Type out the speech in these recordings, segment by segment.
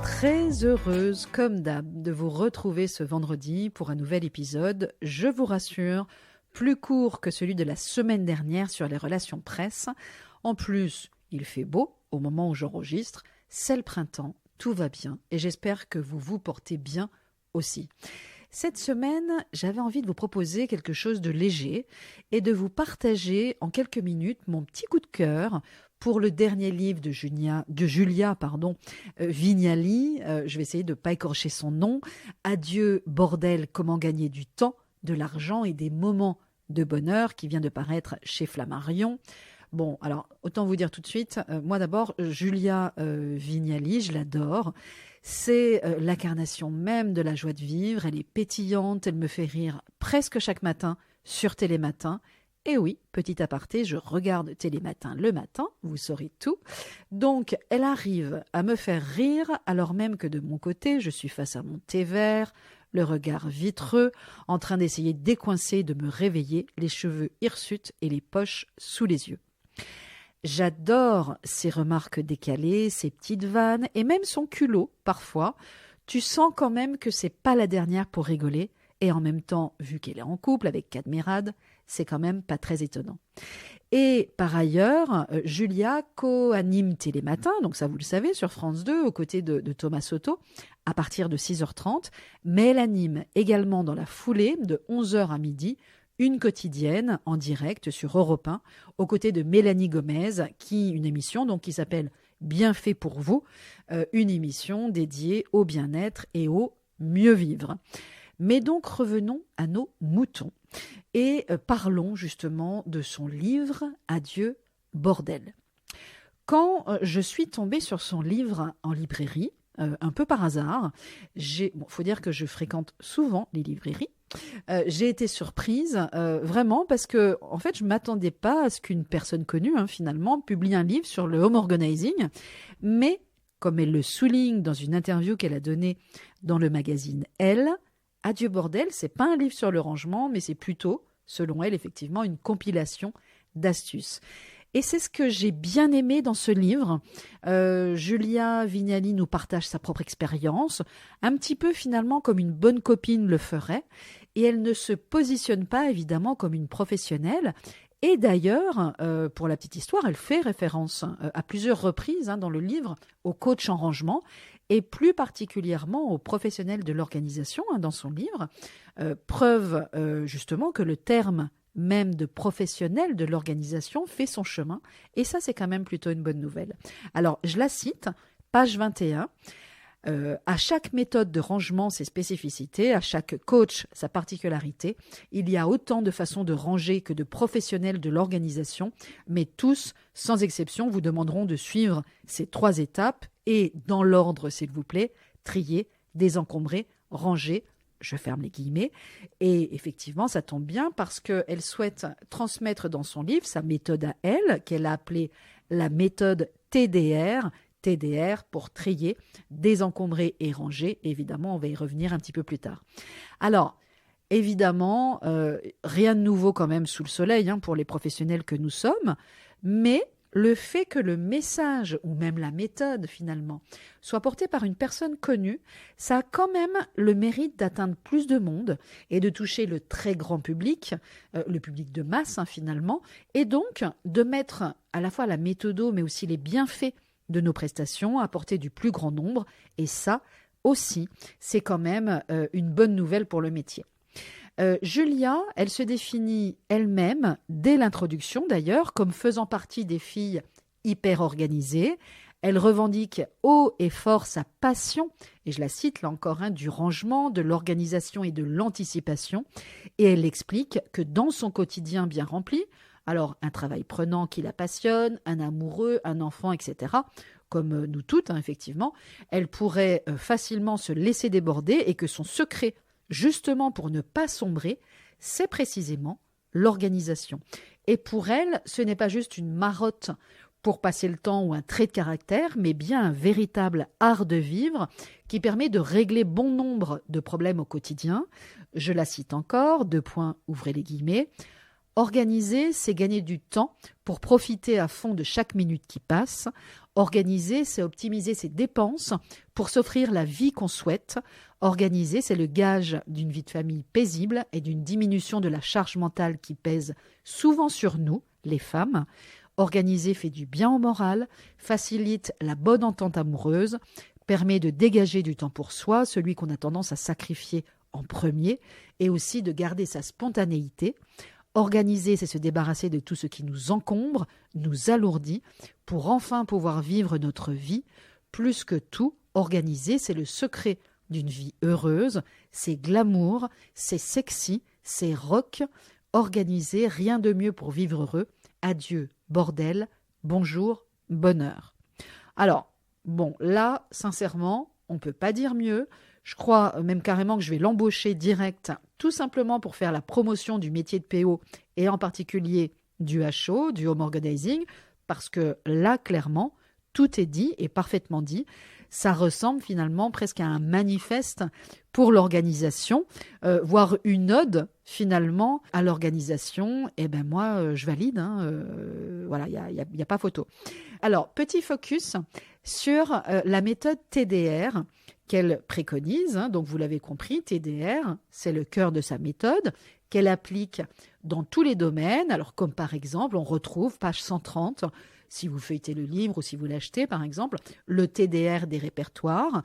Très heureuse, comme d'hab, de vous retrouver ce vendredi pour un nouvel épisode. Je vous rassure, plus court que celui de la semaine dernière sur les relations presse. En plus, il fait beau au moment où j'enregistre. C'est le printemps, tout va bien et j'espère que vous vous portez bien aussi. Cette semaine, j'avais envie de vous proposer quelque chose de léger et de vous partager en quelques minutes mon petit coup de cœur pour le dernier livre de Julia Vignali. Je vais essayer de ne pas écorcher son nom. Adieu, bordel, comment gagner du temps, de l'argent et des moments de bonheur, qui vient de paraître chez Flammarion. Bon, alors, autant vous dire tout de suite, moi d'abord, Julia Vignali, je l'adore. C'est l'incarnation même de la joie de vivre. Elle est pétillante, elle me fait rire presque chaque matin sur Télématin. Et oui, petit aparté, je regarde Télématin le matin, vous saurez tout. Donc, elle arrive à me faire rire, alors même que de mon côté, je suis face à mon thé vert, le regard vitreux, en train d'essayer de décoincer, de me réveiller, les cheveux hirsutes et les poches sous les yeux. J'adore ses remarques décalées, ses petites vannes et même son culot, parfois. Tu sens quand même que c'est pas la dernière pour rigoler. Et en même temps, vu qu'elle est en couple avec Cadmerade, c'est quand même pas très étonnant. Et par ailleurs, Julia co-anime Télématin, donc ça vous le savez, sur France 2, aux côtés de Thomas Soto, à partir de 6h30. Mais elle anime également dans la foulée, de 11h à midi, une quotidienne en direct sur Europe 1, aux côtés de Mélanie Gomez, une émission donc, qui s'appelle Bien fait pour vous, une émission dédiée au bien-être et au mieux vivre. Mais donc revenons à nos moutons et parlons justement de son livre « Adieu, bordel ». Quand je suis tombée sur son livre en librairie, un peu par hasard, faut dire que je fréquente souvent les librairies, j'ai été surprise vraiment parce que en fait je ne m'attendais pas à ce qu'une personne connue finalement publie un livre sur le home organizing, mais comme elle le souligne dans une interview qu'elle a donnée dans le magazine Elle, Adieu bordel, c'est pas un livre sur le rangement, mais c'est plutôt, selon elle, effectivement, une compilation d'astuces. Et c'est ce que j'ai bien aimé dans ce livre. Julia Vignali nous partage sa propre expérience, un petit peu finalement comme une bonne copine le ferait, et elle ne se positionne pas évidemment comme une professionnelle. Et d'ailleurs, pour la petite histoire, elle fait référence à plusieurs reprises dans le livre au coach en rangement, et plus particulièrement aux professionnels de l'organisation dans son livre. Preuve justement que le terme même de professionnel de l'organisation fait son chemin, et ça c'est quand même plutôt une bonne nouvelle. Alors je la cite, page 21, à chaque méthode de rangement ses spécificités, à chaque coach sa particularité. Il y a autant de façons de ranger que de professionnels de l'organisation, mais tous, sans exception, vous demanderont de suivre ces 3 étapes et, dans l'ordre s'il vous plaît, trier, désencombrer, ranger, je ferme les guillemets. Et effectivement, ça tombe bien parce qu'elle souhaite transmettre dans son livre sa méthode à elle, qu'elle a appelée la méthode TDR, TDR pour trier, désencombrer et ranger. Évidemment, on va y revenir un petit peu plus tard. Alors, évidemment, rien de nouveau quand même sous le soleil pour les professionnels que nous sommes, mais le fait que le message, ou même la méthode finalement, soit porté par une personne connue, ça a quand même le mérite d'atteindre plus de monde et de toucher le très grand public, le public de masse finalement, et donc de mettre à la fois la méthodo mais aussi les bienfaits de nos prestations à portée du plus grand nombre, et ça aussi, c'est quand même une bonne nouvelle pour le métier. Julia, elle se définit elle-même, dès l'introduction d'ailleurs, comme faisant partie des filles hyper organisées. Elle revendique haut et fort sa passion, et je la cite là encore, du rangement, de l'organisation et de l'anticipation. Et elle explique que dans son quotidien bien rempli, alors un travail prenant qui la passionne, un amoureux, un enfant, etc., comme nous toutes, effectivement, elle pourrait facilement se laisser déborder et que son secret, justement pour ne pas sombrer, c'est précisément l'organisation. Et pour elle, ce n'est pas juste une marotte pour passer le temps ou un trait de caractère, mais bien un véritable art de vivre qui permet de régler bon nombre de problèmes au quotidien. Je la cite encore, ouvrez les guillemets. Organiser, c'est gagner du temps pour profiter à fond de chaque minute qui passe. Organiser, c'est optimiser ses dépenses pour s'offrir la vie qu'on souhaite. Organiser, c'est le gage d'une vie de famille paisible et d'une diminution de la charge mentale qui pèse souvent sur nous, les femmes. Organiser fait du bien au moral, facilite la bonne entente amoureuse, permet de dégager du temps pour soi, celui qu'on a tendance à sacrifier en premier, et aussi de garder sa spontanéité. Organiser, c'est se débarrasser de tout ce qui nous encombre, nous alourdit, pour enfin pouvoir vivre notre vie. Plus que tout, organiser, c'est le secret d'une vie heureuse, c'est glamour, c'est sexy, c'est rock. Organiser, rien de mieux pour vivre heureux. Adieu, bordel, bonjour, bonheur. Alors, bon, là, sincèrement, on ne peut pas dire mieux. Je crois même carrément que je vais l'embaucher direct, tout simplement pour faire la promotion du métier de PO et en particulier du HO, du Home Organizing, parce que là, clairement, tout est dit et parfaitement dit. Ça ressemble finalement presque à un manifeste pour l'organisation, voire une ode finalement à l'organisation. Eh bien moi, je valide, voilà, il y a pas photo. Alors, petit focus sur la méthode TDR qu'elle préconise. Donc, vous l'avez compris, TDR, c'est le cœur de sa méthode qu'elle applique dans tous les domaines. Alors, comme par exemple, on retrouve page 130, si vous feuilletez le livre ou si vous l'achetez, par exemple, le TDR des répertoires.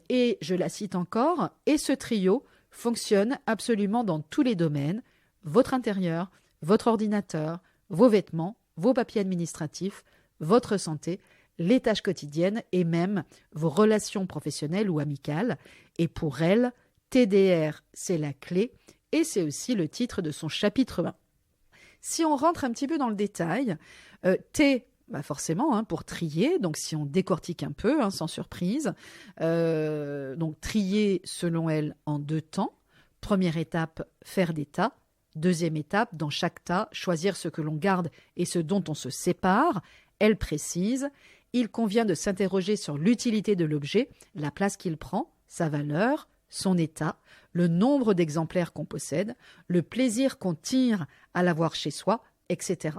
Et je la cite encore, et ce trio fonctionne absolument dans tous les domaines, votre intérieur, votre ordinateur, vos vêtements, vos papiers administratifs, votre santé, les tâches quotidiennes et même vos relations professionnelles ou amicales. Et pour elle, TDR, c'est la clé et c'est aussi le titre de son chapitre 1. Si on rentre un petit peu dans le détail, T, forcément, pour trier, donc si on décortique un peu, sans surprise, donc trier selon elle en 2 temps. Première étape, faire des tas. Deuxième étape, dans chaque tas, choisir ce que l'on garde et ce dont on se sépare. Elle précise, il convient de s'interroger sur l'utilité de l'objet, la place qu'il prend, sa valeur, son état, le nombre d'exemplaires qu'on possède, le plaisir qu'on tire à l'avoir chez soi, etc.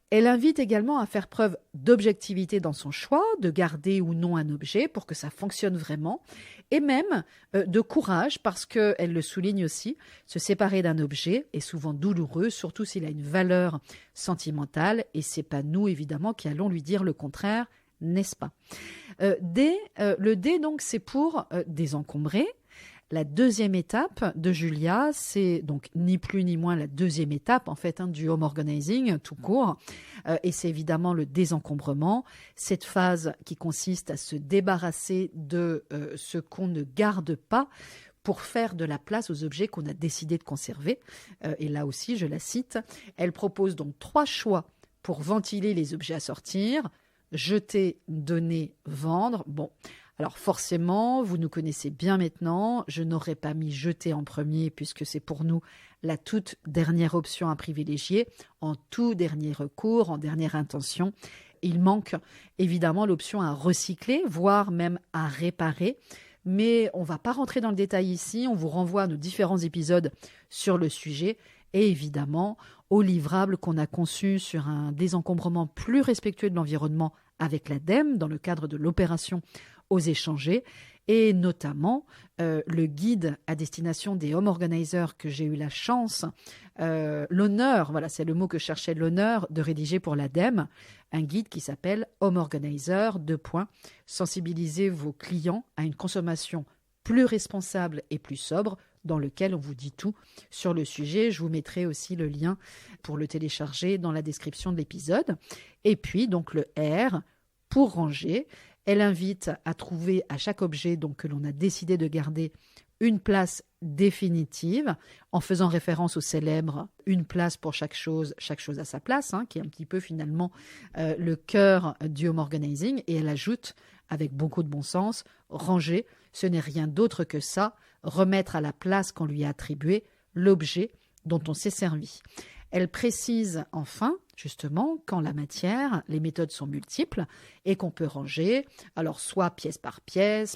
Elle invite également à faire preuve d'objectivité dans son choix, de garder ou non un objet pour que ça fonctionne vraiment, et même de courage parce qu'elle le souligne aussi, se séparer d'un objet est souvent douloureux, surtout s'il a une valeur sentimentale, et c'est pas nous évidemment qui allons lui dire le contraire, n'est-ce pas ? Le D donc c'est pour désencombrer. La deuxième étape de Julia, c'est donc ni plus ni moins la deuxième étape en fait du home organizing tout court, et c'est évidemment le désencombrement, cette phase qui consiste à se débarrasser de ce qu'on ne garde pas pour faire de la place aux objets qu'on a décidé de conserver. Et là aussi, je la cite, elle propose donc 3 choix pour ventiler les objets à sortir: jeter, donner, vendre. Bon. Alors forcément, vous nous connaissez bien maintenant, je n'aurais pas mis jeter en premier puisque c'est pour nous la toute dernière option à privilégier, en tout dernier recours, en dernière intention. Il manque évidemment l'option à recycler, voire même à réparer, mais on ne va pas rentrer dans le détail ici, on vous renvoie à nos différents épisodes sur le sujet et évidemment au livrable qu'on a conçu sur un désencombrement plus respectueux de l'environnement avec l'ADEME dans le cadre de l'opération aux échangés, et notamment le guide à destination des home organizers que j'ai eu la chance, l'honneur, voilà c'est le mot que je cherchais, l'honneur de rédiger pour l'ADEME, un guide qui s'appelle Home Organizer, sensibiliser vos clients à une consommation plus responsable et plus sobre, dans lequel on vous dit tout sur le sujet. Je vous mettrai aussi le lien pour le télécharger dans la description de l'épisode. Et puis donc le R pour ranger. Elle invite à trouver à chaque objet donc, que l'on a décidé de garder une place définitive, en faisant référence au célèbre « une place pour chaque chose à sa place », qui est un petit peu finalement le cœur du home organizing. Et elle ajoute, avec beaucoup de bon sens, « ranger, ce n'est rien d'autre que ça, remettre à la place qu'on lui a attribuée l'objet dont on s'est servi ». Elle précise enfin, justement, qu'en la matière, les méthodes sont multiples et qu'on peut ranger, alors soit pièce,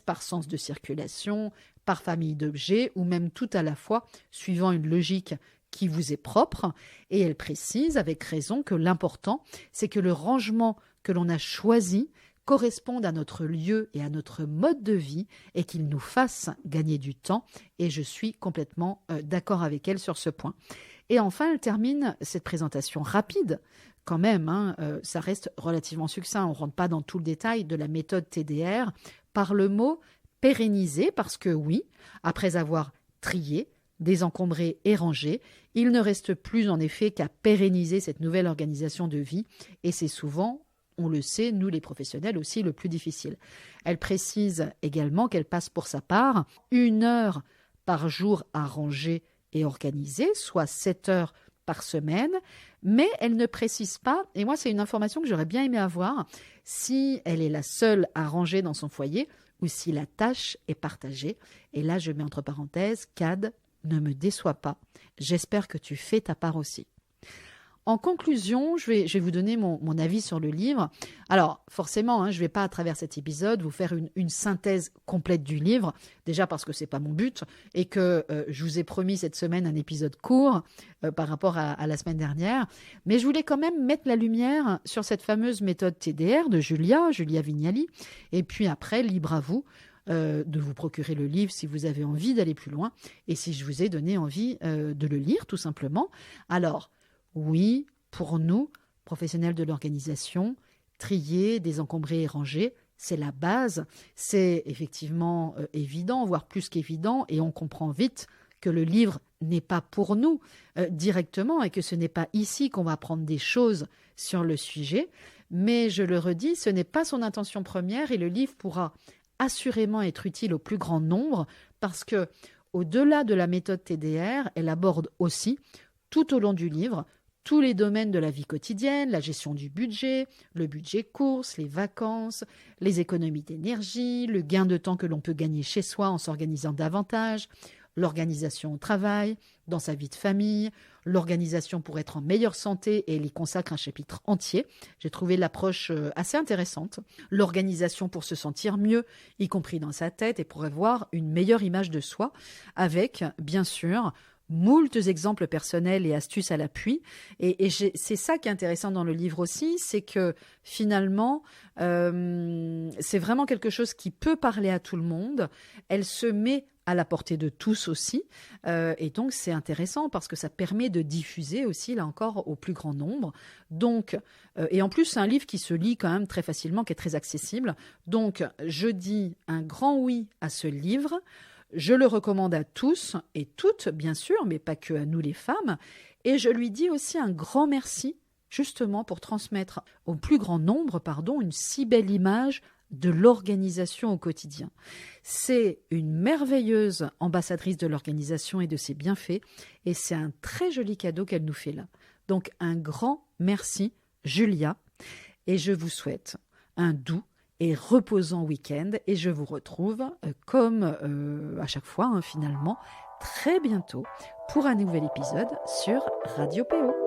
par sens de circulation, par famille d'objets, ou même tout à la fois, suivant une logique qui vous est propre. Et elle précise avec raison que l'important, c'est que le rangement que l'on a choisi corresponde à notre lieu et à notre mode de vie et qu'il nous fasse gagner du temps. Et je suis complètement d'accord avec elle sur ce point. Et enfin, elle termine cette présentation rapide, quand même, ça reste relativement succinct, on ne rentre pas dans tout le détail de la méthode TDR, par le mot pérenniser, parce que oui, après avoir trié, désencombré et rangé, il ne reste plus en effet qu'à pérenniser cette nouvelle organisation de vie, et c'est souvent, on le sait, nous les professionnels aussi, le plus difficile. Elle précise également qu'elle passe pour sa part 1 heure par jour à ranger et organiser, soit 7 heures par semaine, mais elle ne précise pas, et moi c'est une information que j'aurais bien aimé avoir, si elle est la seule à ranger dans son foyer ou si la tâche est partagée. Et là je mets entre parenthèses, Cad, ne me déçois pas, j'espère que tu fais ta part aussi. En conclusion, je vais vous donner mon avis sur le livre. Alors, forcément, je ne vais pas, à travers cet épisode, vous faire une synthèse complète du livre, déjà parce que ce n'est pas mon but, et que je vous ai promis cette semaine un épisode court par rapport à la semaine dernière. Mais je voulais quand même mettre la lumière sur cette fameuse méthode TDR de Julia Vignali. Et puis après, libre à vous de vous procurer le livre si vous avez envie d'aller plus loin, et si je vous ai donné envie de le lire, tout simplement. Alors, oui, pour nous, professionnels de l'organisation, trier, désencombrer et ranger, c'est la base. C'est effectivement évident, voire plus qu'évident, et on comprend vite que le livre n'est pas pour nous directement et que ce n'est pas ici qu'on va apprendre des choses sur le sujet. Mais je le redis, ce n'est pas son intention première et le livre pourra assurément être utile au plus grand nombre parce que, au-delà de la méthode TDR, elle aborde aussi, tout au long du livre, tous les domaines de la vie quotidienne, la gestion du budget, le budget course, les vacances, les économies d'énergie, le gain de temps que l'on peut gagner chez soi en s'organisant davantage, l'organisation au travail, dans sa vie de famille, l'organisation pour être en meilleure santé, et elle y consacre un chapitre entier. J'ai trouvé l'approche assez intéressante. L'organisation pour se sentir mieux, y compris dans sa tête, et pour avoir une meilleure image de soi, avec, bien sûr, moultes exemples personnels et astuces à l'appui. Et c'est ça qui est intéressant dans le livre aussi, c'est que finalement, c'est vraiment quelque chose qui peut parler à tout le monde. Elle se met à la portée de tous aussi. Et donc, c'est intéressant parce que ça permet de diffuser aussi, là encore, au plus grand nombre. Donc, et en plus, c'est un livre qui se lit quand même très facilement, qui est très accessible. Donc, je dis un grand oui à ce livre. Je le recommande à tous et toutes, bien sûr, mais pas que à nous les femmes. Et je lui dis aussi un grand merci, justement, pour transmettre au plus grand nombre, une si belle image de l'organisation au quotidien. C'est une merveilleuse ambassadrice de l'organisation et de ses bienfaits, et c'est un très joli cadeau qu'elle nous fait là. Donc, un grand merci, Julia, et je vous souhaite un doux et reposant week-end, et je vous retrouve comme à chaque fois finalement très bientôt pour un nouvel épisode sur Radio PO.